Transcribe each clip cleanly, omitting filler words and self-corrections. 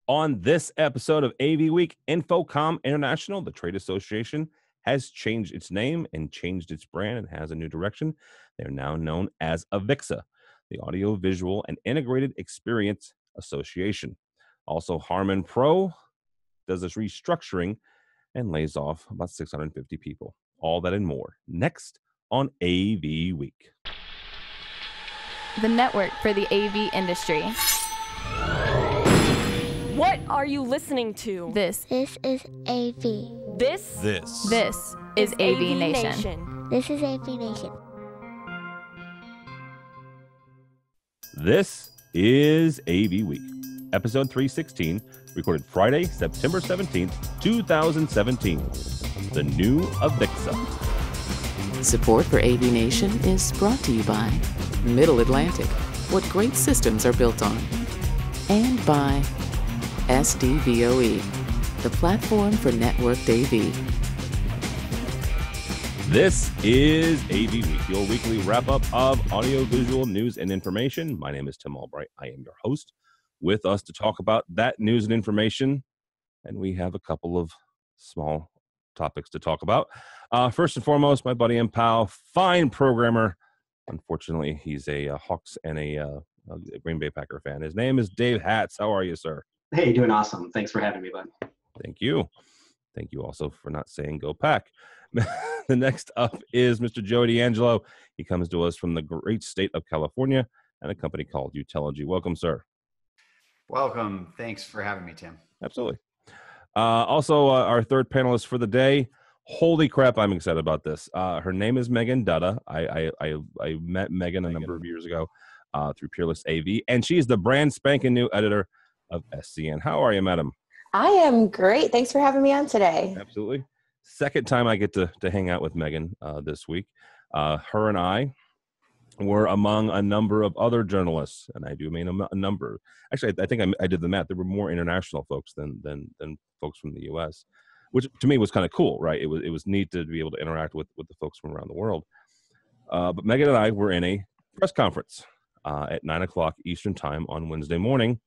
On this episode of AVWeek, InfoComm International, the trade association, has changed its name and changed its brand and has a new direction. They are now known as AVIXA, the Audio, Visual, and Integrated Experience Association. Also, Harman Pro does this restructuring and lays off about 650 people. All that and more next on AVWeek. The network for the AV industry. What are you listening to? This is AV. This is AVNation. This is AVNation. This is AVWeek, episode 316, recorded Friday, September 17th, 2017. The new AVIXA. Support for AVNation is brought to you by Middle Atlantic, what great systems are built on, and by SDVOE, the platform for networked AV. This is AVWeek, your weekly wrap-up of audio-visual news and information. My name is Tim Albright. I am your host. With us to talk about that news and information, and we have a couple of small topics to talk about. First and foremost, my buddy and pal, fine programmer. Unfortunately, he's a Hawks and a Green Bay Packer fan. His name is Dave Hatz. How are you, sir? Hey, doing awesome. Thanks for having me, bud. Thank you. Thank you also for not saying go Pack. The next up is Mr. Joe D'Angelo. He comes to us from the great state of California and a company called Utelogy. Welcome, sir. Welcome. Thanks for having me, Tim. Absolutely. Also, our third panelist for the day. Holy crap, I'm excited about this. Her name is Megan Dutta. I met Megan a number of years ago through Peerless AV, and she's the brand spanking new editor of SCN. How are you, madam? I am great. Thanks for having me on today. Absolutely. Second time I get to hang out with Megan this week. Her and I were among a number of other journalists, and I do mean a number. Actually, I think I did the math. There were more international folks than folks from the U.S., which to me was kind of cool, right? It was neat to be able to interact with the folks from around the world. But Megan and I were in a press conference at 9 o'clock Eastern time on Wednesday morning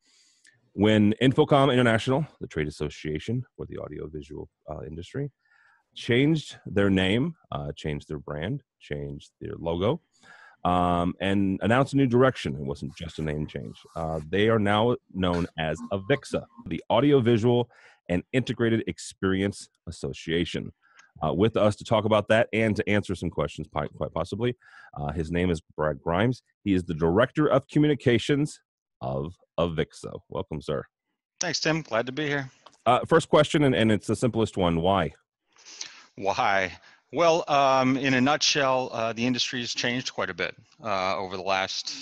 when InfoComm International, the trade association for the audiovisual industry, changed their name, changed their brand, changed their logo, and announced a new direction. It wasn't just a name change. They are now known as AVIXA, the Audiovisual and Integrated Experience Association. With us to talk about that and to answer some questions, quite possibly, his name is Brad Grimes. He is the Director of Communications of AVIXA. Welcome, sir. Thanks, Tim. Glad to be here. First question, and it's the simplest one. Why? Why? Well, in a nutshell, the industry has changed quite a bit over the last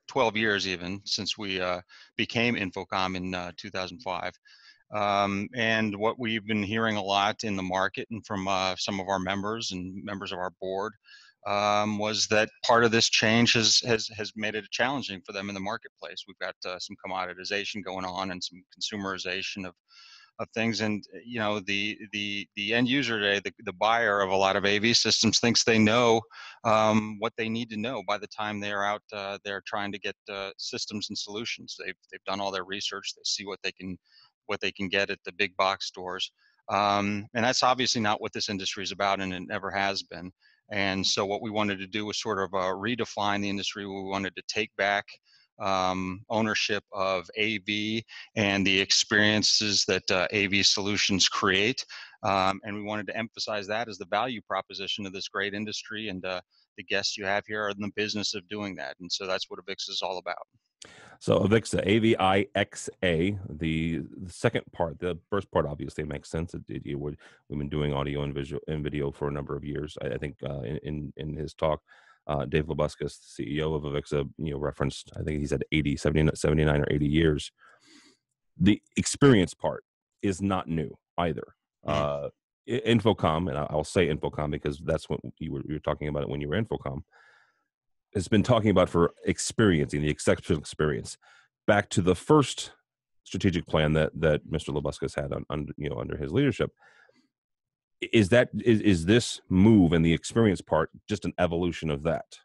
12 years even, since we became InfoComm in 2005. And what we've been hearing a lot in the market and from some of our members and members of our board was that part of this change has made it challenging for them in the marketplace. We've got some commoditization going on and some consumerization of things, and you know the end user today, the buyer of a lot of AV systems, thinks they know what they need to know by the time they're out there trying to get systems and solutions. They've done all their research. They see what they can get at the big box stores, and that's obviously not what this industry is about, and it never has been. And so what we wanted to do was sort of redefine the industry. We wanted to take back ownership of AV and the experiences that AV solutions create. And we wanted to emphasize that as the value proposition of this great industry. And the guests you have here are in the business of doing that. And so that's what AVIXA is all about. So AVIXA, AVIXA, the second part, the first part obviously makes sense. We've been doing audio and video for a number of years. I think in his talk, Dave Labuskas, the CEO of AVIXA, referenced, I think he said 79 or 80 years. The experience part is not new either. InfoComm, and I'll say InfoComm because that's what you were talking about it when you were InfoComm, has been talking about for experiencing the exceptional experience back to the first strategic plan that Mr. Labuskas had under his leadership. Is this move and the experience part just an evolution of that?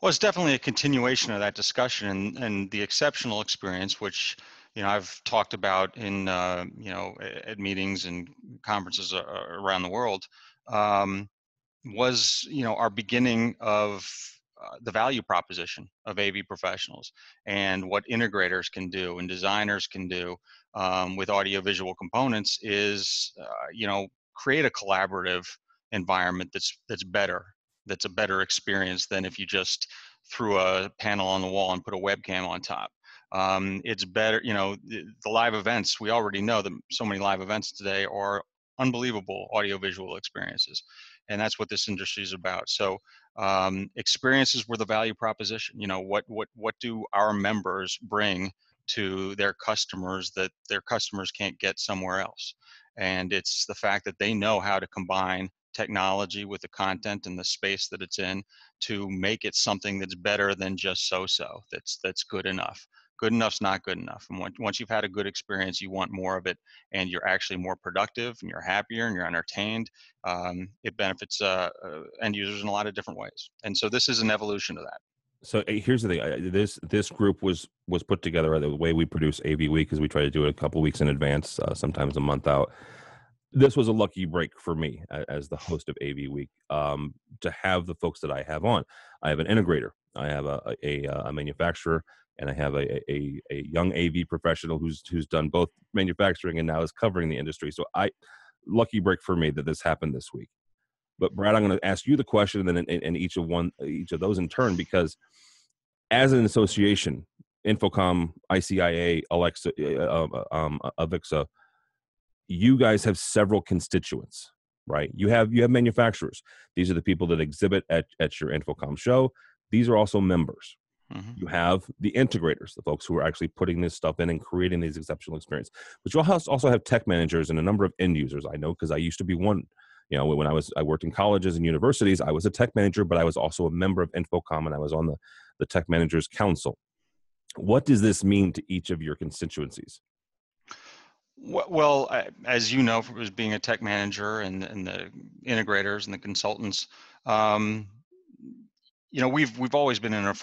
Well, it's definitely a continuation of that discussion and the exceptional experience, which I've talked about in at meetings and conferences around the world, was our beginning of the value proposition of AV professionals and what integrators can do and designers can do with audiovisual components is create a collaborative environment that's better, that's a better experience than if you just threw a panel on the wall and put a webcam on top. It's better, the live events, we already know that so many live events today are unbelievable audiovisual experiences. And that's what this industry is about. So experiences were the value proposition. What do our members bring to their customers that their customers can't get somewhere else? And it's the fact that they know how to combine technology with the content and the space that it's in to make it something that's better than just so-so, that's good enough. Good enough's not good enough. And once you've had a good experience, you want more of it, and you're actually more productive, and you're happier, and you're entertained. It benefits end users in a lot of different ways. And so this is an evolution of that. So here's the thing: this group was put together. The way we produce AVWeek is we try to do it a couple weeks in advance, sometimes a month out. This was a lucky break for me as the host of AVWeek, to have the folks that I have on. I have an integrator, I have a manufacturer, and I have a young AV professional who's done both manufacturing and now is covering the industry. So lucky break for me that this happened this week. But Brad, I'm going to ask you the question, and then in each of those in turn, because as an association, InfoComm, ICIA, AVIXA, you guys have several constituents, right? You have manufacturers. These are the people that exhibit at your InfoComm show. These are also members. Mm-hmm. You have the integrators, the folks who are actually putting this stuff in and creating these exceptional experiences. But you also have tech managers and a number of end users. I know because I used to be one. When I worked in colleges and universities, I was a tech manager, but I was also a member of InfoComm, and I was on the Tech Managers Council. What does this mean to each of your constituencies? Well, as you know, as being a tech manager and the integrators and the consultants, we've always been in a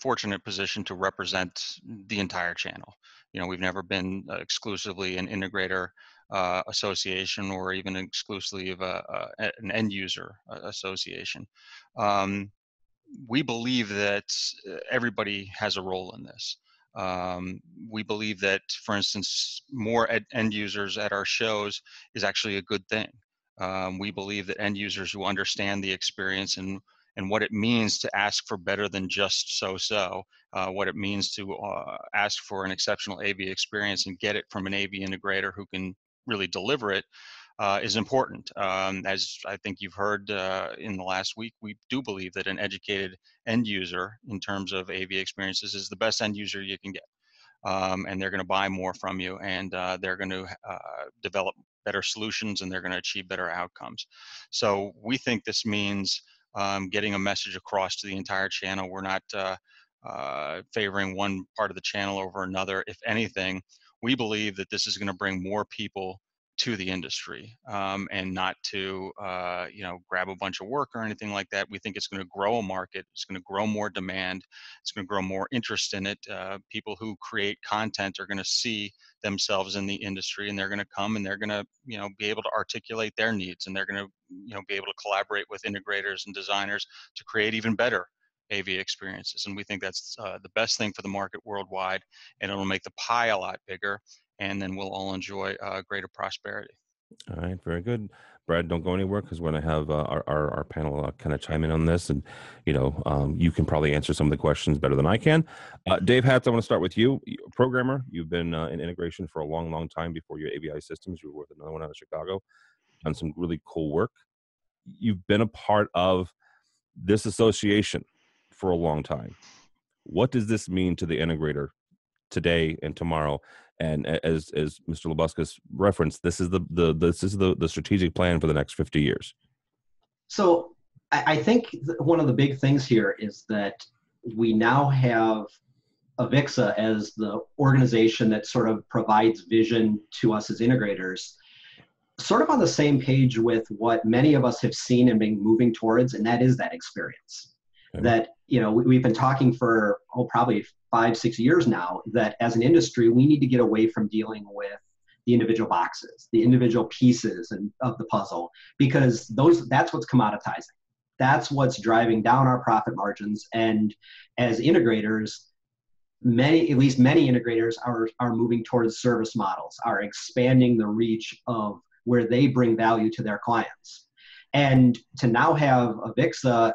fortunate position to represent the entire channel. We've never been exclusively an integrator association or even exclusively of an end user association. We believe that everybody has a role in this. We believe that, for instance, more end users at our shows is actually a good thing. We believe that end users who understand the experience and what it means to ask for better than just so-so, what it means to ask for an exceptional AV experience and get it from an AV integrator who can really deliver it, is important. As I think you've heard in the last week, we do believe that an educated end user in terms of AV experiences is the best end user you can get. And they're going to buy more from you, and they're going to develop better solutions, and they're going to achieve better outcomes. So we think this means getting a message across to the entire channel. We're not favoring one part of the channel over another. If anything, we believe that this is going to bring more people to the industry, and not to grab a bunch of work or anything like that. We think it's going to grow a market. It's going to grow more demand. It's going to grow more interest in it. People who create content are going to see themselves in the industry, and they're going to come and they're going to be able to articulate their needs, and they're going to be able to collaborate with integrators and designers to create even better AV experiences. And we think that's the best thing for the market worldwide, and it'll make the pie a lot bigger, and then we'll all enjoy greater prosperity. All right, very good. Brad, don't go anywhere, because we're going to have our panel kind of chime in on this, and you can probably answer some of the questions better than I can. Dave Hatz, I want to start with you. Programmer, you've been in integration for a long, long time. Before your AVI Systems, you were with another one out of Chicago, done some really cool work. You've been a part of this association for a long time. What does this mean to the integrator today and tomorrow? And as Mr. Labuscas referenced, this is the strategic plan for the next 50 years. So I think one of the big things here is that we now have AVIXA as the organization that sort of provides vision to us as integrators, sort of on the same page with what many of us have seen and been moving towards, and that is that experience. Okay. That we've been talking for probably 5-6 years now that as an industry, we need to get away from dealing with the individual boxes, the individual pieces of the puzzle, because that's what's commoditizing. That's what's driving down our profit margins. And as integrators, many integrators are moving towards service models, are expanding the reach of where they bring value to their clients. And to now have AVIXA,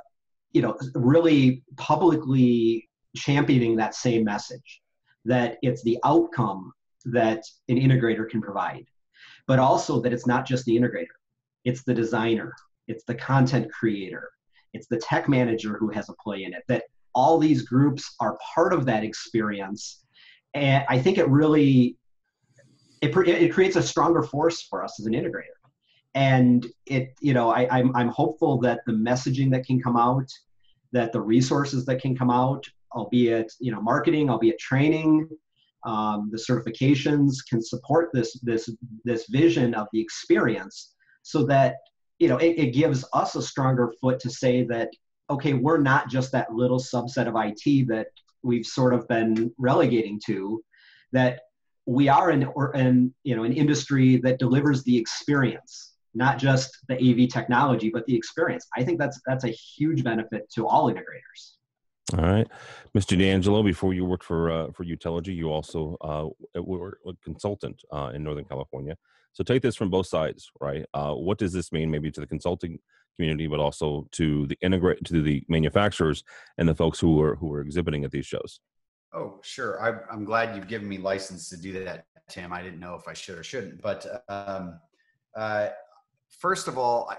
really publicly championing that same message, that it's the outcome that an integrator can provide, but also that it's not just the integrator, it's the designer, it's the content creator, it's the tech manager who has a play in it, that all these groups are part of that experience. And I think it really, it creates a stronger force for us as an integrator. And I'm hopeful that the messaging that can come out, that the resources that can come out, albeit, marketing, albeit training, the certifications can support this vision of the experience, so that, it gives us a stronger foot to say that, okay, we're not just that little subset of IT that we've sort of been relegating to, that we are an industry that delivers the experience, not just the AV technology, but the experience. I think that's a huge benefit to all integrators. All right, Mr. D'Angelo, before you worked for Utiligy, you also were a consultant in Northern California. So take this from both sides, right? What does this mean, maybe to the consulting community, but also to the manufacturers and the folks who are exhibiting at these shows? Oh, sure. I'm glad you've given me license to do that, Tim. I didn't know if I should or shouldn't. But first of all,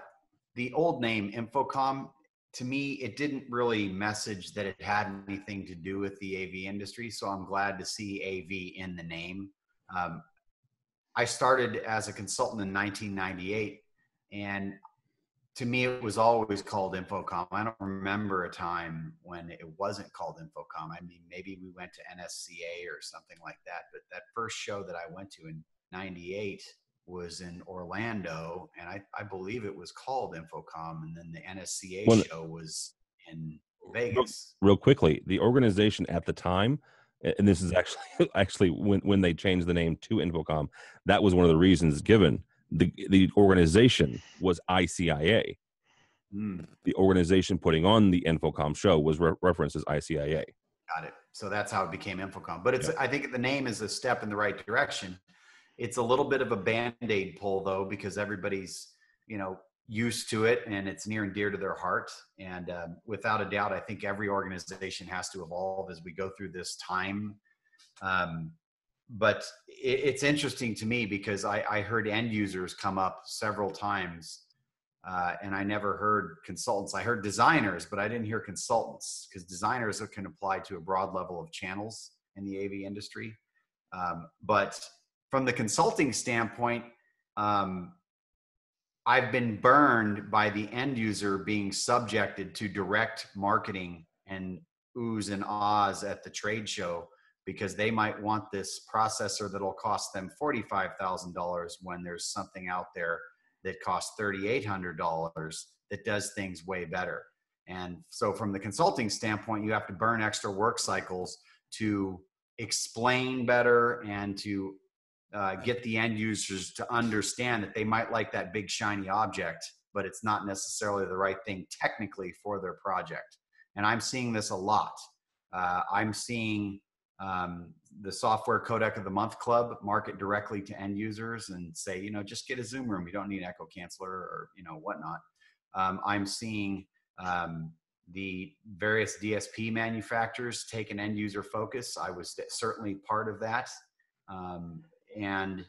the old name InfoComm, to me, it didn't really message that it had anything to do with the AV industry. So I'm glad to see AV in the name. I started as a consultant in 1998, and to me, it was always called InfoComm. I don't remember a time when it wasn't called InfoComm. I mean, maybe we went to NSCA or something like that, but that first show that I went to in 98 was in Orlando, and I believe it was called InfoComm, and then the NSCA show was in Vegas. Real quickly, the organization at the time, and this is actually when they changed the name to InfoComm, that was one of the reasons given. The organization was ICIA. The organization putting on the InfoComm show was referenced as ICIA. Got it. So that's how it became InfoComm. But I think the name is a step in the right direction. It's a little bit of a Band-Aid pull, though, because everybody's, used to it, and it's near and dear to their heart. And without a doubt, I think every organization has to evolve as we go through this time. But it's interesting to me because I heard end users come up several times, and I never heard consultants. I heard designers, but I didn't hear consultants, because designers can apply to a broad level of channels in the AV industry. But from the consulting standpoint, I've been burned by the end user being subjected to direct marketing and oohs and ahs at the trade show, because they might want this processor that'll cost them $45,000 when there's something out there that costs $3,800 that does things way better. And so from the consulting standpoint, you have to burn extra work cycles to explain better and to get the end users to understand that they might like that big shiny object, but it's not necessarily the right thing technically for their project. And I'm seeing this a lot. I'm seeing the Software Codec of the Month Club market directly to end users and say, just get a Zoom room. You don't need echo canceller or, whatnot. I'm seeing the various DSP manufacturers take an end user focus. I was certainly part of that. And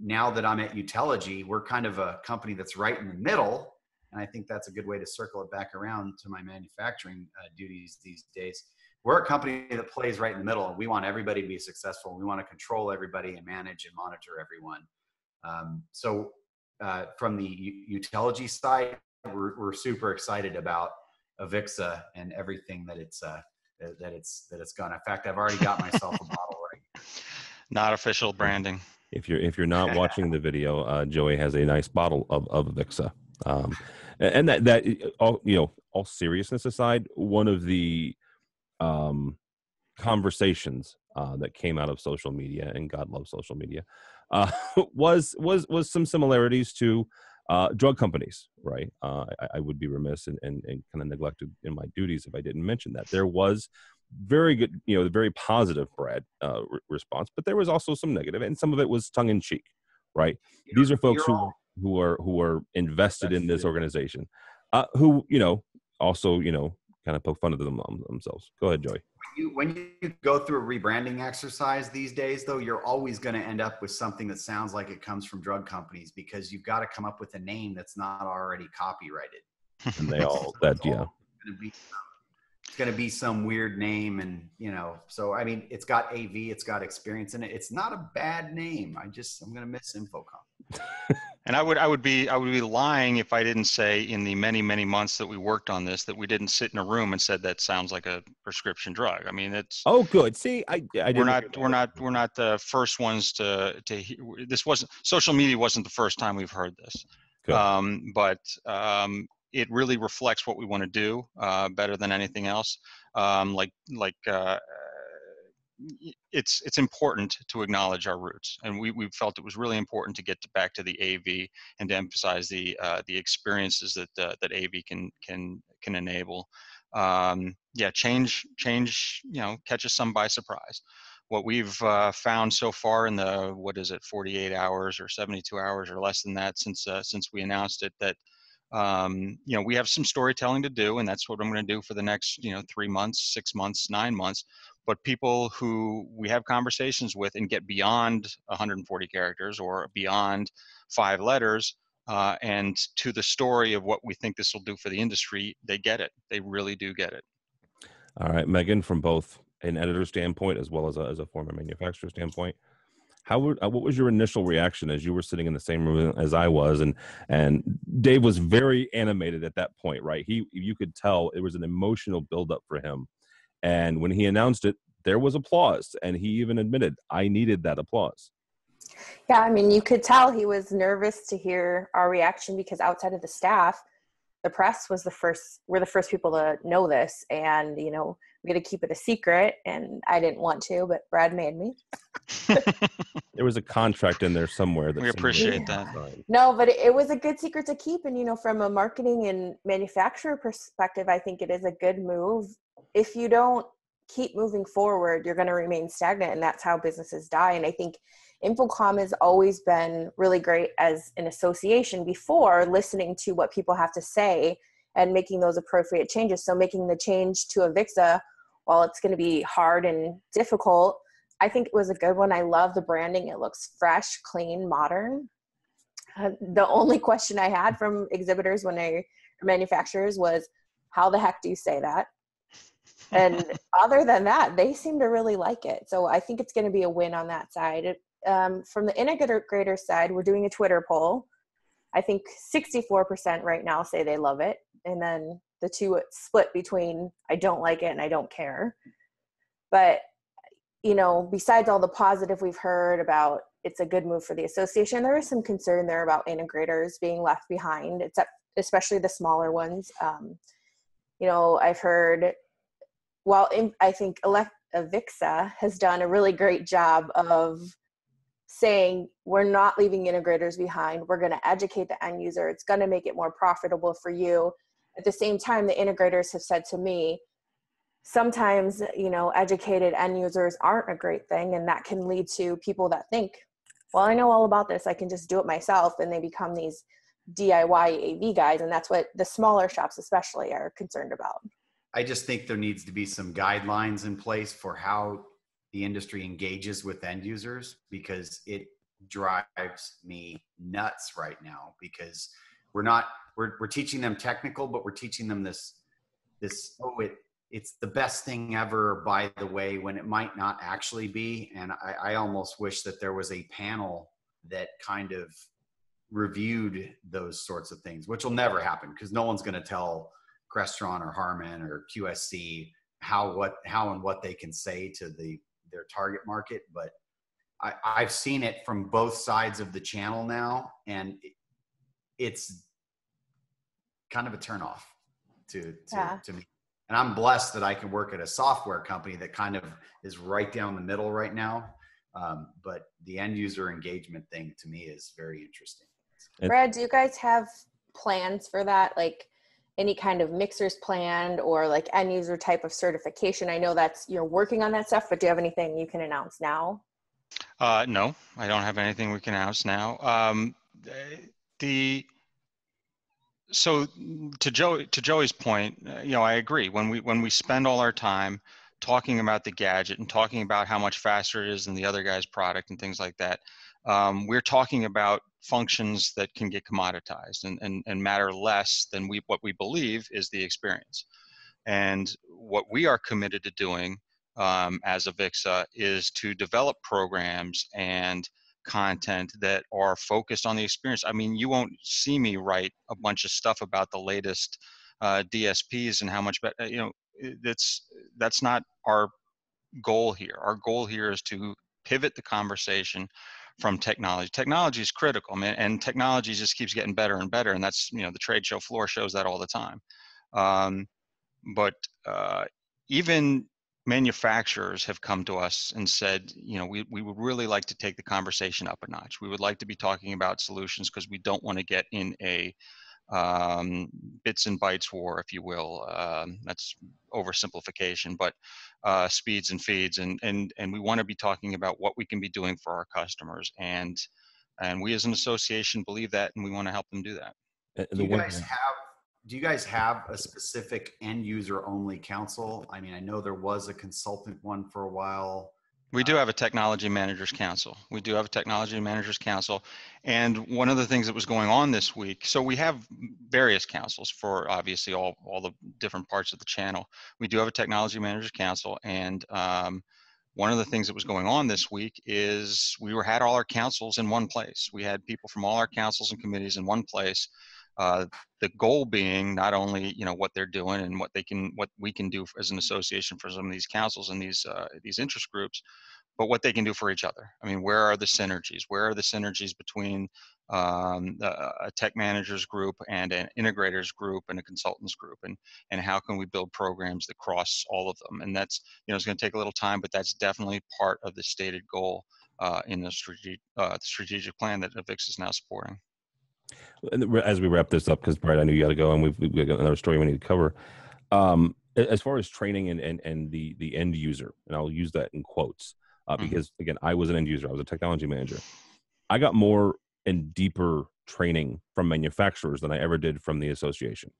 now that I'm at Utiligy, we're kind of a company that's right in the middle. And I think that's a good way to circle it back around to my manufacturing duties these days. We're a company that plays right in the middle, and we want everybody to be successful. We want to control everybody and manage and monitor everyone. So from the Utiligy side, we're super excited about AVIXA and everything that it's gone. In fact, I've already got myself a bottle right. Not official branding. If you're not watching the video, Joey has a nice bottle of AVIXA. And that all seriousness aside, one of the conversations that came out of social media, and God loves social media, was some similarities to drug companies, right? I would be remiss and kind of neglected in my duties if I didn't mention that. There was very good, very positive, Brad, response, but there was also some negative, and some of it was tongue in cheek, right? These are folks who are invested in this organization, who also kind of poke fun at themselves. Go ahead, Joey. When you go through a rebranding exercise these days, though, you're always going to end up with something that sounds like it comes from drug companies, because you've got to come up with a name that's not already copyrighted. And they all that It's going to be some weird name, and so I mean, it's got AV, it's got experience in it. It's not a bad name. I'm going to miss InfoComm. And I would be lying if I didn't say, in the many months that we worked on this, that we didn't sit in a room and said that sounds like a prescription drug. I mean, it's good. See, we're not the first ones to this wasn't, social media wasn't the first time we've heard this. But it really reflects what we want to do better than anything else. It's important to acknowledge our roots, and we felt it was really important to get back to the AV and to emphasize the experiences that AV can enable. Change catches some by surprise. What we've found so far in the 48 hours or 72 hours or less than that since we announced it, that we have some storytelling to do, and that's what I'm going to do for the next 3 months, 6 months, 9 months. But people who we have conversations with and get beyond 140 characters or beyond 5 letters, and to the story of what we think this will do for the industry, they get it. They really do get it. All right, Megan, from both an editor standpoint as well as a former manufacturer standpoint, what was your initial reaction as you were sitting in the same room as I was, and Dave was very animated at that point, right? You could tell it was an emotional buildup for him. And when he announced it, there was applause, and he even admitted, I needed that applause. Yeah, I mean, you could tell he was nervous to hear our reaction, because outside of the staff, the press was we're the first people to know this, and we got to keep it a secret, and I didn't want to, but Brad made me. There was a contract in there somewhere that we appreciate that. No, but it was a good secret to keep, and from a marketing and manufacturer perspective, I think it is a good move. If you don't keep moving forward, you're going to remain stagnant, and that's how businesses die. And I think InfoComm has always been really great as an association before, listening to what people have to say and making those appropriate changes. So making the change to AVIXA, while it's going to be hard and difficult, I think it was a good one. I love the branding. It looks fresh, clean, modern. The only question I had from exhibitors manufacturers was, how the heck do you say that? And other than that, they seem to really like it. So I think it's going to be a win on that side. From the integrator side, we're doing a Twitter poll. I think 64% right now say they love it. And then the two split between I don't like it and I don't care. But, besides all the positive we've heard about it's a good move for the association, there is some concern there about integrators being left behind, especially the smaller ones. I've heard, I think AVIXA has done a really great job of saying, we're not leaving integrators behind. We're going to educate the end user. It's going to make it more profitable for you. At the same time, the integrators have said to me, sometimes, educated end users aren't a great thing. And that can lead to people that think, well, I know all about this, I can just do it myself. And they become these DIY AV guys. And that's what the smaller shops especially are concerned about. I just think there needs to be some guidelines in place for how the industry engages with end users, because it drives me nuts right now, because we're teaching them technical, but we're teaching them it's the best thing ever, by the way, when it might not actually be. And I almost wish that there was a panel that kind of reviewed those sorts of things, which will never happen, because no one's going to tell Crestron or Harman or QSC how and what they can say to their target market. But I've seen it from both sides of the channel now, and it's kind of a turnoff to me. And I'm blessed that I can work at a software company that kind of is right down the middle right now. But the end user engagement thing to me is very interesting. Brad, do you guys have plans for that? Like any kind of mixers planned or like end user type of certification? I know you're working on that stuff, but do you have anything you can announce now? No, I don't have anything we can announce now. So to Joey's point, I agree. When we spend all our time talking about the gadget and talking about how much faster it is than the other guy's product and things like that, we're talking about functions that can get commoditized and matter less than what we believe is the experience. And what we are committed to doing as AVIXA is to develop programs and content that are focused on the experience. I mean, you won't see me write a bunch of stuff about the latest DSPs and how much better, that's not our goal here. Our goal here is to pivot the conversation from technology. Technology is critical, man, and technology just keeps getting better and better. And that's, the trade show floor shows that all the time. But even manufacturers have come to us and said, we would really like to take the conversation up a notch. We would like to be talking about solutions because we don't want to get in a bits and bytes war, if you will. That's oversimplification, but speeds and feeds, and we want to be talking about what we can be doing for our customers, and we as an association believe that, and we want to help them do that. Do you guys have a specific end user only council? I mean, I know there was a consultant one for a while. We do have a technology managers council. And one of the things that was going on this week, so we have various councils for obviously all the different parts of the channel. We do have a technology managers council, and one of the things that was going on this week is we had all our councils in one place. We had people from all our councils and committees in one place. The goal being not only what they're doing and what we can do as an association for some of these councils and these interest groups, but what they can do for each other. I mean, where are the synergies? Where are the synergies between a tech managers group and an integrators group and a consultants group, and how can we build programs that cross all of them? And that's it's going to take a little time, but that's definitely part of the stated goal in the strategic plan that AVIXA is now supporting. As we wrap this up, because Brad, I know you got to go, and we've got another story we need to cover. As far as training and the end user, and I'll use that in quotes because again, I was an end user. I was a technology manager. I got more and deeper training from manufacturers than I ever did from the association.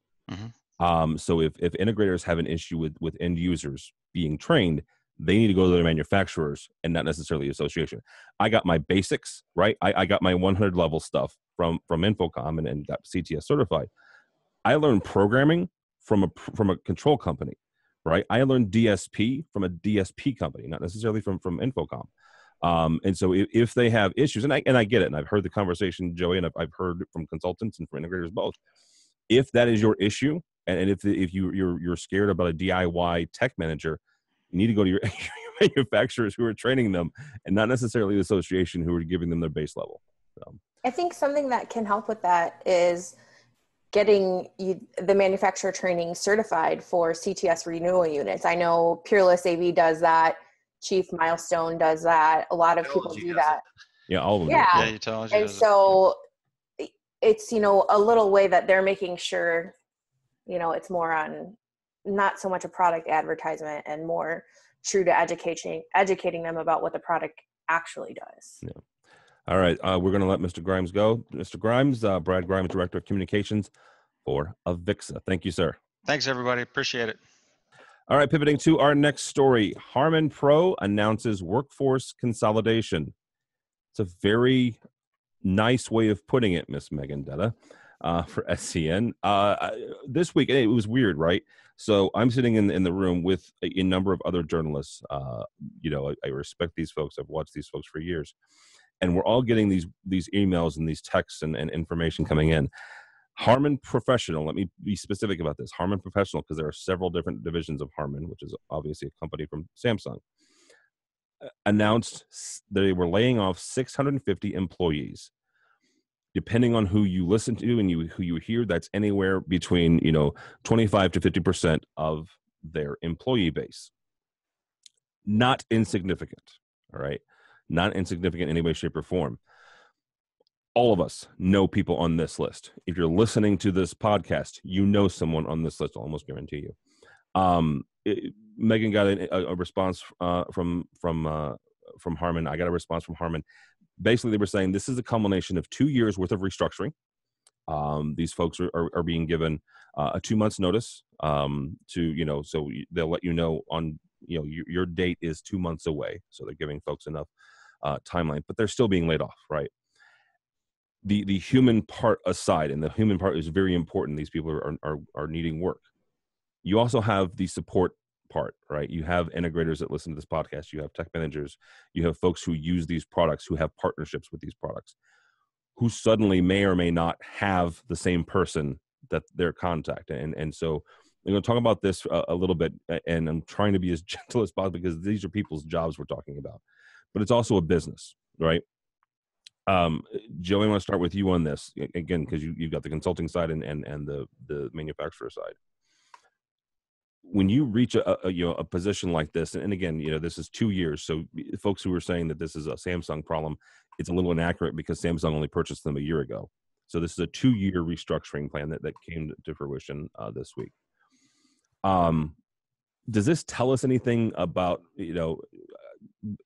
So if integrators have an issue with end users being trained, they need to go to their manufacturers and not necessarily the association. I got my basics, right? I got my 100 level stuff from InfoComm and got CTS certified. I learned programming from a control company, right? I learned DSP from a DSP company, not necessarily from InfoComm. And so if they have issues, and I get it, and I've heard the conversation, Joey, and I've heard from consultants and from integrators both. If that is your issue, and if you're scared about a DIY tech manager, you need to go to your manufacturers who are training them, and not necessarily the association who are giving them their base level. I think something that can help with that is getting the manufacturer training certified for CTS renewal units. I know Peerless AV does that. Chief Milestone does that. A lot of people do that. Yeah, all of them. Yeah, and so it's a little way that they're making sure it's more on not so much a product advertisement and more true to educating them about what the product actually does. Yeah. All right. We're going to let Mr. Grimes go. Mr. Grimes, Brad Grimes, Director of Communications for AVIXA. Thank you, sir. Thanks, everybody. Appreciate it. All right. Pivoting to our next story. Harman Pro announces workforce consolidation. It's a very nice way of putting it, Miss Megan Detta, for SCN. This week, it was weird, right? So I'm sitting in the room with a number of other journalists. I respect these folks. I've watched these folks for years. And we're all getting these emails and these texts and information coming in. Harman Professional, let me be specific about this. Harman Professional, because there are several different divisions of Harman, which is obviously a company from Samsung, announced they were laying off 650 employees. Depending on who you listen to and who you hear, that's anywhere between 25 to 50% of their employee base. Not insignificant, all right? Not insignificant in any way, shape, or form. All of us know people on this list. If you're listening to this podcast, you know someone on this list. I'll almost guarantee you. Megan got a response from Harman. I got a response from Harman. Basically, they were saying this is a culmination of 2 years worth of restructuring. These folks are being given a 2 months notice to, so they'll let you know on, your date is 2 months away. So they're giving folks enough timeline, but they're still being laid off, right? The human part aside, and the human part is very important. These people are needing work. You also have the support part, right? You have integrators that listen to this podcast. You have tech managers. You have folks who use these products, who have partnerships with these products, who suddenly may or may not have the same person that they're contacting. And so we're going to talk about this a little bit, and I'm trying to be as gentle as possible because these are people's jobs we're talking about, but it's also a business, right? Joey, I want to start with you on this again, because you've got the consulting side and the manufacturer side. When you reach a position like this, and again, this is 2 years. So folks who are saying that this is a Samsung problem, it's a little inaccurate because Samsung only purchased them a year ago. So this is a 2-year restructuring plan that came to fruition this week. Does this tell us anything about,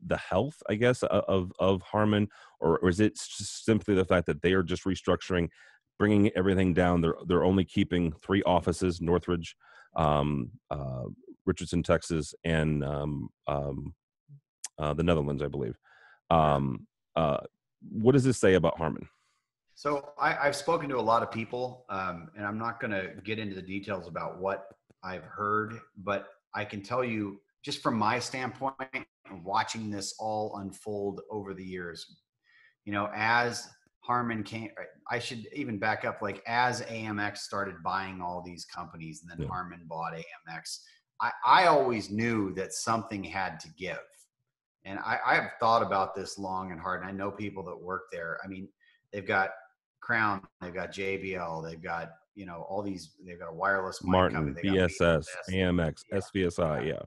the health, I guess, of Harman, or is it simply the fact that they are just restructuring, bringing everything down? They're only keeping 3 offices: Northridge, Richardson, Texas, and the Netherlands, I believe. What does this say about Harman? So I've spoken to a lot of people, and I'm not going to get into the details about what I've heard, but I can tell you, just from my standpoint, watching this all unfold over the years, as Harman came, I should even back up, like as AMX started buying all these companies, and then Harman bought AMX, I always knew that something had to give. And I've thought about this long and hard, and I know people that work there. I mean, they've got Crown, they've got JBL, they've got, all these, they've got a wireless Martin, BSS, AMX, yeah. SVSI,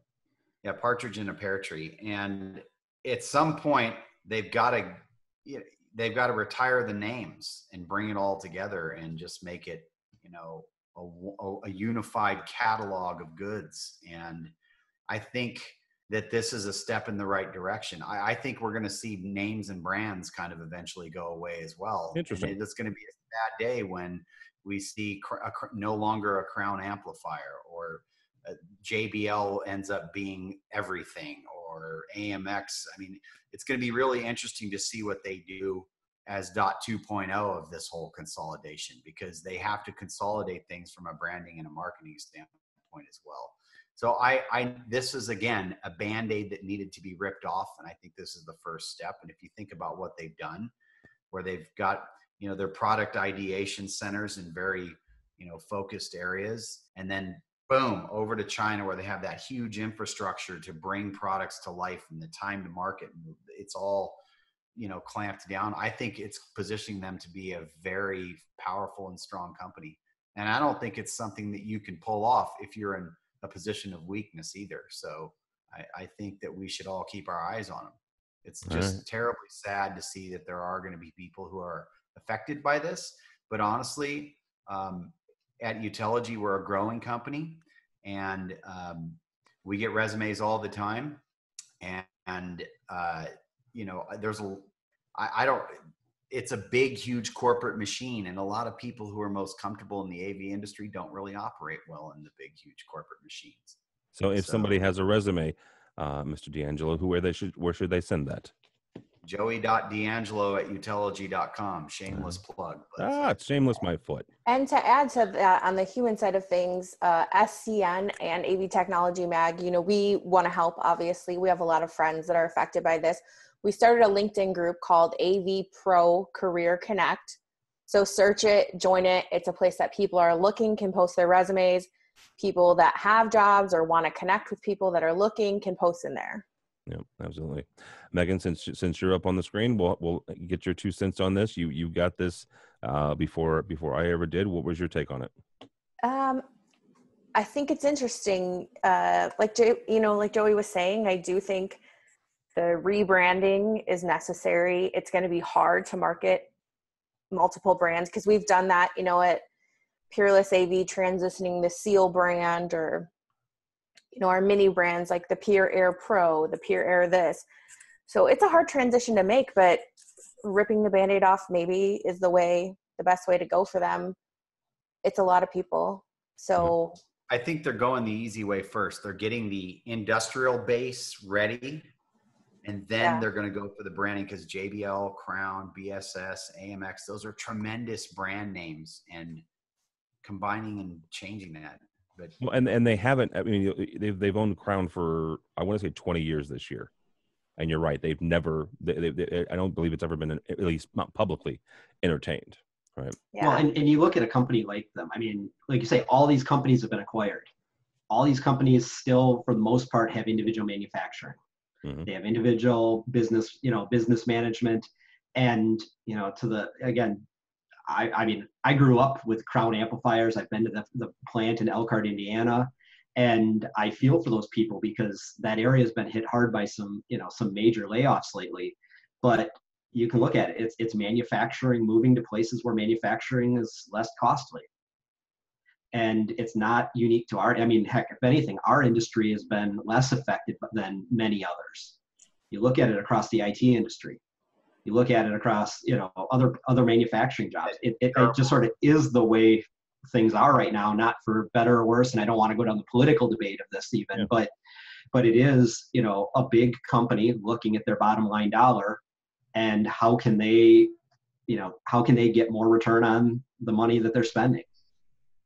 yeah, partridge in a pear tree. And at some point they've got to retire the names and bring it all together and just make it, a unified catalog of goods. And I think that this is a step in the right direction. I think we're going to see names and brands kind of eventually go away as well. Interesting. And it's going to be a sad day when we see no longer a Crown amplifier, or JBL ends up being everything, or AMX. I mean, it's going to be really interesting to see what they do as .2.0 of this whole consolidation, because they have to consolidate things from a branding and a marketing standpoint as well. So this is, again, a Band-Aid that needed to be ripped off. And I think this is the first step. And if you think about what they've done, where they've got, their product ideation centers in very, focused areas, and then boom, over to China, where they have that huge infrastructure to bring products to life and the time to market. It's all, clamped down. I think it's positioning them to be a very powerful and strong company. And I don't think it's something that you can pull off if you're in a position of weakness either. So I think that we should all keep our eyes on them. It's just terribly sad to see that there are going to be people who are affected by this. But honestly, at Utology, we're a growing company, and we get resumes all the time. And it's a big, huge corporate machine, and a lot of people who are most comfortable in the AV industry don't really operate well in the big, huge corporate machines. So if somebody has a resume, Mr. D'Angelo, where should they send that? Joey.D'Angelo@utology.com. Shameless plug. It's shameless my foot. And to add to that, on the human side of things, SCN and AV Technology Mag, we want to help, obviously. We have a lot of friends that are affected by this. We started a LinkedIn group called AV Pro Career Connect. So search it, join it. It's a place that people are looking, can post their resumes. People that have jobs or want to connect with people that are looking can post in there. Yeah, absolutely. Megan, since you're up on the screen, we'll get your 2 cents on this. You got this before I ever did. What was your take on it? I think it's interesting. Like Joey was saying, I do think the rebranding is necessary. It's going to be hard to market multiple brands because we've done that, at Peerless AV, transitioning the Seal brand, or, our mini brands like the Peer Air Pro, the Peer Air this. So it's a hard transition to make, but ripping the Band-Aid off maybe is the best way to go for them. It's a lot of people. So I think they're going the easy way first. They're getting the industrial base ready, and then they're going to go for the branding, because JBL, Crown, BSS, AMX, those are tremendous brand names, and combining and changing that. But and they haven't. I mean, they've owned Crown for, I want to say, 20 years this year. And you're right. They've never. I don't believe it's ever been, at least not publicly, entertained. Right. Yeah. Well, and you look at a company like them. I mean, like you say, all these companies have been acquired. All these companies still, for the most part, have individual manufacturing. Mm-hmm. They have individual business, business management, and I mean, I grew up with Crown amplifiers. I've been to the plant in Elkhart, Indiana, and I feel for those people because that area has been hit hard by some major layoffs lately. But you can look at it. It's manufacturing moving to places where manufacturing is less costly. And it's not unique to I mean, heck, if anything, our industry has been less affected than many others. You look at it across the IT industry. You look at it across, other manufacturing jobs. It just sort of is the way things are right now, not for better or worse. And I don't want to go down the political debate of this even, but it is, a big company looking at their bottom line dollar. And how can they get more return on the money that they're spending?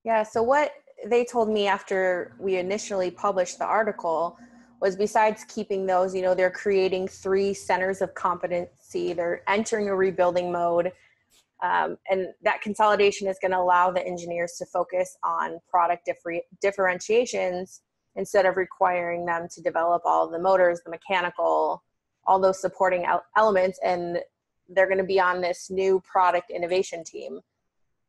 Yeah. So what they told me after we initially published the article was, besides keeping those, they're creating 3 centers of competency. They're entering a rebuilding mode. And that consolidation is going to allow the engineers to focus on product differentiations instead of requiring them to develop all the motors, the mechanical, all those supporting elements. And they're going to be on this new product innovation team.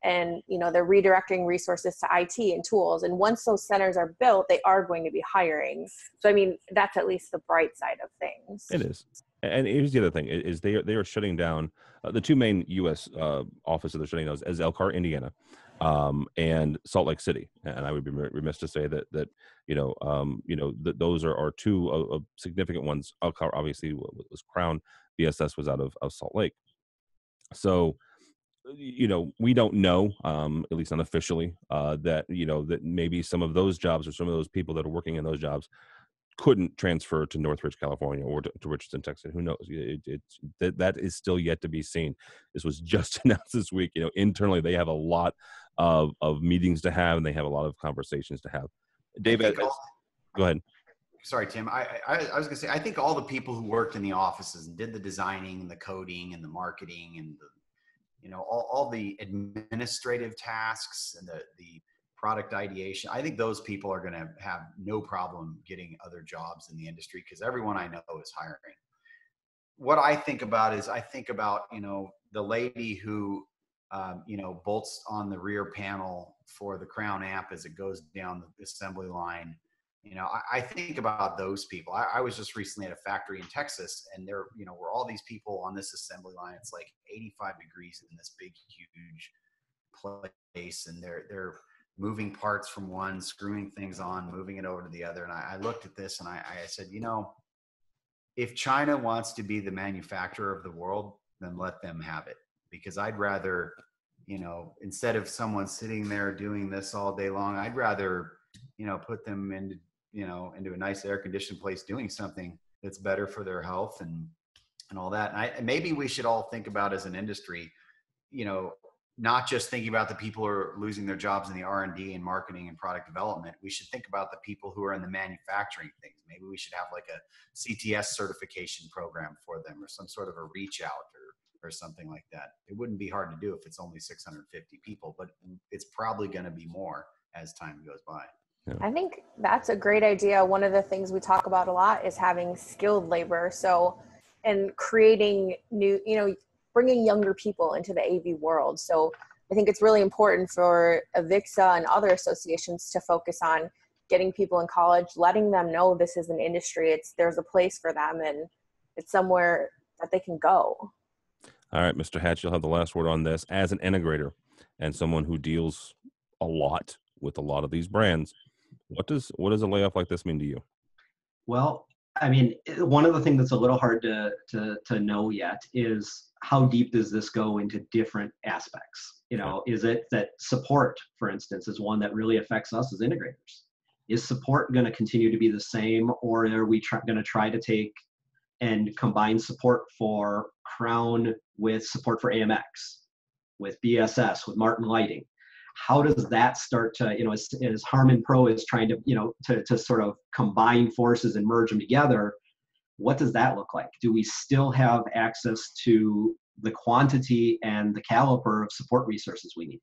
And, they're redirecting resources to IT and tools. And once those centers are built, they are going to be hiring. So, I mean, that's at least the bright side of things. It is. And here's the other thing is they are shutting down the 2 main U.S. offices they're shutting down is Elkhart, Indiana, and Salt Lake City. And I would be remiss to say that that those are 2 significant ones. Elkhart obviously was Crown, BSS was out of Salt Lake. So, we don't know, at least unofficially, that that maybe some of those jobs or some of those people that are working in those jobs couldn't transfer to Northridge, California, or to Richardson, Texas. Who knows? That is still yet to be seen. This was just announced this week. Internally, they have a lot of meetings to have, and they have a lot of conversations to have. David, go ahead. Sorry, Tim. I was going to say, I think all the people who worked in the offices and did the designing and the coding and the marketing and all the administrative tasks and the product ideation, I think those people are going to have no problem getting other jobs in the industry, because everyone I know is hiring. What I think about is the lady who, bolts on the rear panel for the Crown amp as it goes down the assembly line. I think about those people. I was just recently at a factory in Texas, and there, were all these people on this assembly line. It's like 85 degrees in this big, huge place, and they're moving parts from one, screwing things on, moving it over to the other. And I looked at this and I said, if China wants to be the manufacturer of the world, then let them have it. Because I'd rather, instead of someone sitting there doing this all day long, I'd rather, put them into a nice air conditioned place doing something that's better for their health and all that. And maybe we should all think about, as an industry, not just thinking about the people who are losing their jobs in the R&D and marketing and product development. We should think about the people who are in the manufacturing things. Maybe we should have like a CTS certification program for them, or some sort of a reach out or something like that. It wouldn't be hard to do if it's only 650 people, but it's probably going to be more as time goes by. Yeah. I think that's a great idea. One of the things we talk about a lot is having skilled labor. So, and creating new, bringing younger people into the AV world. So I think it's really important for AVIXA and other associations to focus on getting people in college, letting them know this is an industry. There's a place for them, and it's somewhere that they can go. All right, Mr. Hatch, you'll have the last word on this. As an integrator and someone who deals a lot with a lot of these brands, what does a layoff like this mean to you? Well, I mean, one of the things that's a little hard to know yet is how deep does this go into different aspects? You know, is it that support, for instance, is one that really affects us as integrators? Is support going to continue to be the same, or are we going to try to take and combine support for Crown with support for AMX, with BSS, with Martin Lighting? How does that start to, you know, as Harman Pro is trying to, you know, to sort of combine forces and merge them together, what does that look like? Do we still have access to the quantity and the caliber of support resources we need?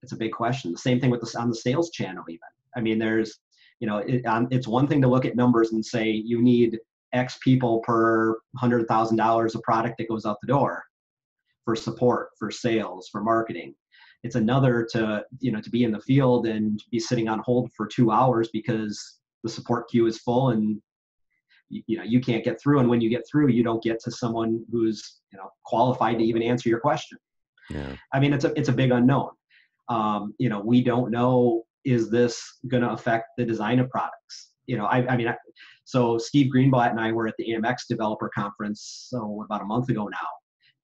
It's a big question. The same thing with on the sales channel even. I mean, there's, you know, it's one thing to look at numbers and say you need X people per $100,000 of product that goes out the door for support, for sales, for marketing. It's another to, you know, to be in the field and be sitting on hold for 2 hours because the support queue is full and you know, you can't get through. And when you get through, you don't get to someone who's, you know, qualified to even answer your question. Yeah. I mean, it's a big unknown. You know, we don't know, is this going to affect the design of products? You know, so Steve Greenblatt and I were at the AMX developer conference, about a month ago now.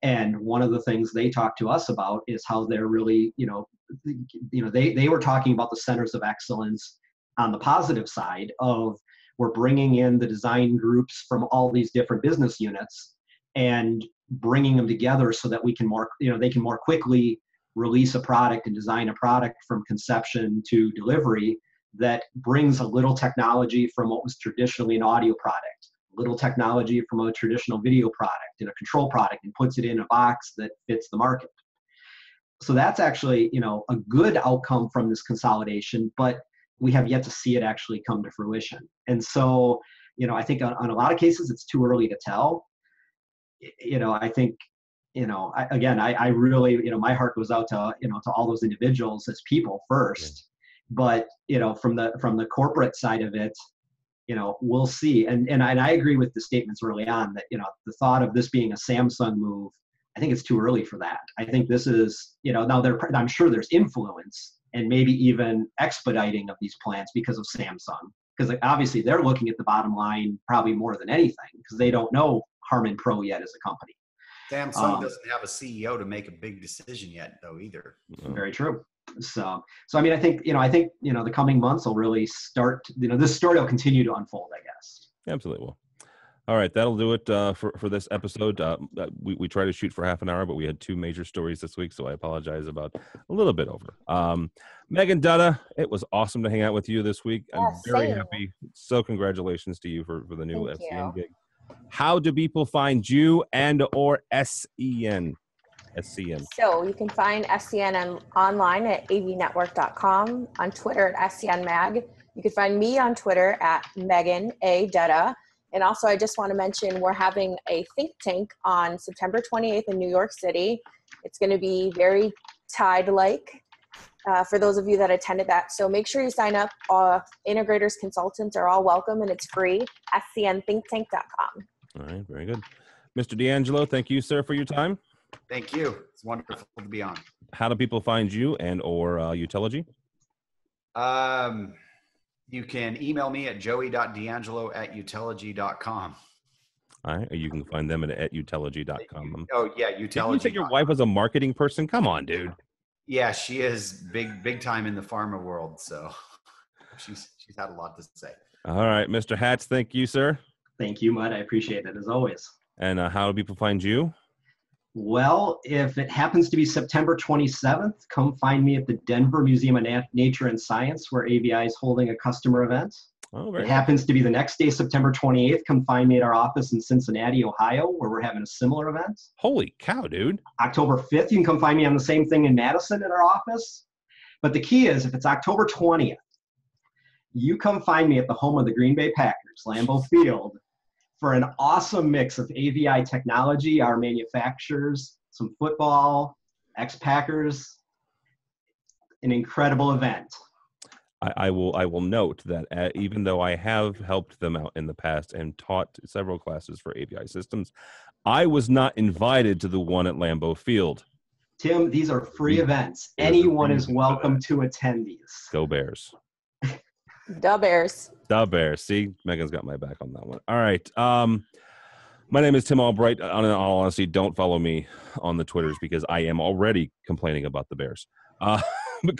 And one of the things they talked to us about is how they're really, they were talking about the centers of excellence on the positive side of, we're bringing in the design groups from all these different business units and bringing them together so that we can they can more quickly release a product and design a product from conception to delivery that brings a little technology from what was traditionally an audio product, a little technology from a traditional video product and a control product, and puts it in a box that fits the market. So that's actually, you know, a good outcome from this consolidation, but we have yet to see it actually come to fruition. And so, you know, I think on a lot of cases, it's too early to tell. You know, I think, you know, I really, you know, my heart goes out to, you know, to all those individuals as people first. But, you know, from the corporate side of it, you know, we'll see. And I agree with the statements early on that, you know, the thought of this being a Samsung move, I think it's too early for that. I think this is, you know, now I'm sure there's influence and maybe even expediting of these plans because of Samsung. Because obviously they're looking at the bottom line probably more than anything, because they don't know Harman Pro yet as a company. Samsung doesn't have a CEO to make a big decision yet, though, either. Very true. So I mean, I think the coming months will really start. You know, this story will continue to unfold, I guess. Absolutely will. All right, that'll do it for this episode. We try to shoot for half an hour, but we had 2 major stories this week, so I apologize about a little bit over. Megan Dutta, it was awesome to hang out with you this week. I'm very happy. So congratulations to you for the new SCN gig. How do people find you and or SCN? So you can find SCN online at avnetwork.com, on Twitter at SCNMag. You can find me on Twitter at Megan A. Dutta. And also, I just want to mention we're having a think tank on September 28th in New York City. It's going to be very Tide-like for those of you that attended that. So make sure you sign up. Integrators, consultants are all welcome, and it's free. scnthinktank.com. All right, very good. Mr. D'Angelo, thank you, sir, for your time. Thank you. It's wonderful to be on. How do people find you and or Utelegy? You can email me at joey.d'angelo@utelegy.com. All right. You can find them at utelegy.com. Oh, yeah, Utelegy. Did you say your wife was a marketing person? Come on, dude. Yeah, she is big time in the pharma world. So she's had a lot to say. All right. Mr. Hatch, thank you, sir. Thank you, Mud. I appreciate it, as always. And how do people find you? Well, if it happens to be September 27th, come find me at the Denver Museum of Nature and Science, where AVI is holding a customer event. Oh, it happens to be the next day, September 28th. Come find me at our office in Cincinnati, Ohio, where we're having a similar event. Holy cow, dude. October 5th, you can come find me on the same thing in Madison at our office. But the key is, if it's October 20th, you come find me at the home of the Green Bay Packers, Lambeau Field, for an awesome mix of AVI technology, our manufacturers, some football, ex-Packers, an incredible event. I will note that even though I have helped them out in the past and taught several classes for AVI systems, I was not invited to the one at Lambeau Field. Tim, these are free events. Anyone is welcome to attend these. Go Bears. Da Bears. Da Bears. See, Megan's got my back on that one. All right. My name is Tim Albright. In all honesty, don't follow me on the Twitters because I am already complaining about the Bears.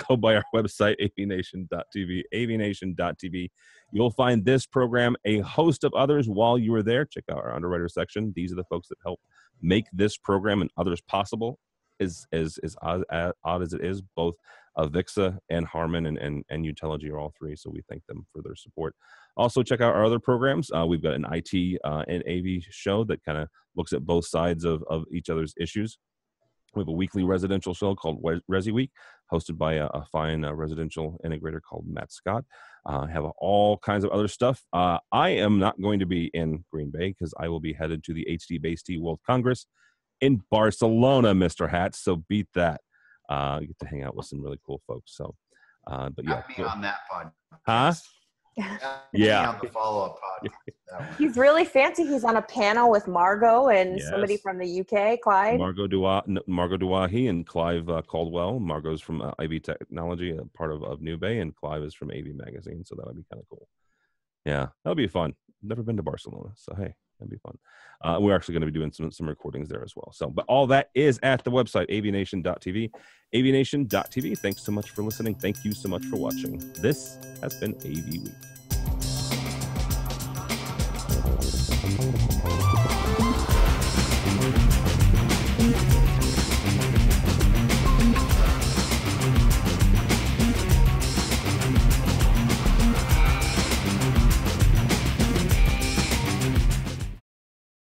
Go by our website, avnation.tv, avnation.tv. You'll find this program, a host of others. While you are there, check out our underwriter section. These are the folks that help make this program and others possible. As odd as it is, both AVIXA and Harman and Utiligy are all three, so we thank them for their support. Also, check out our other programs. We've got an IT and AV show that kind of looks at both sides of each other's issues. We have a weekly residential show called AVIWeek, hosted by a fine residential integrator called Matt Scott. Have all kinds of other stuff. I am not going to be in Green Bay because I will be headed to the HD-Based World Congress in Barcelona, Mr. Hatch. So beat that. You get to hang out with some really cool folks. So, but yeah, me on that podcast. Huh? Yeah, on the follow-up podcast. He's really fancy. He's on a panel with Margot and Yes. somebody from the UK, Clyde. Margot Duahi and Clive Caldwell. Margot's from IV Technology, a part of New Bay, and Clive is from AV Magazine. So that'll be kind of cool. Yeah, that'll be fun. Never been to Barcelona, so hey, that'd be fun. We're actually going to be doing some recordings there as well. So, but all that is at the website, avnation.tv, avnation.tv. Thanks so much for listening. Thank you so much for watching. This has been AV Week.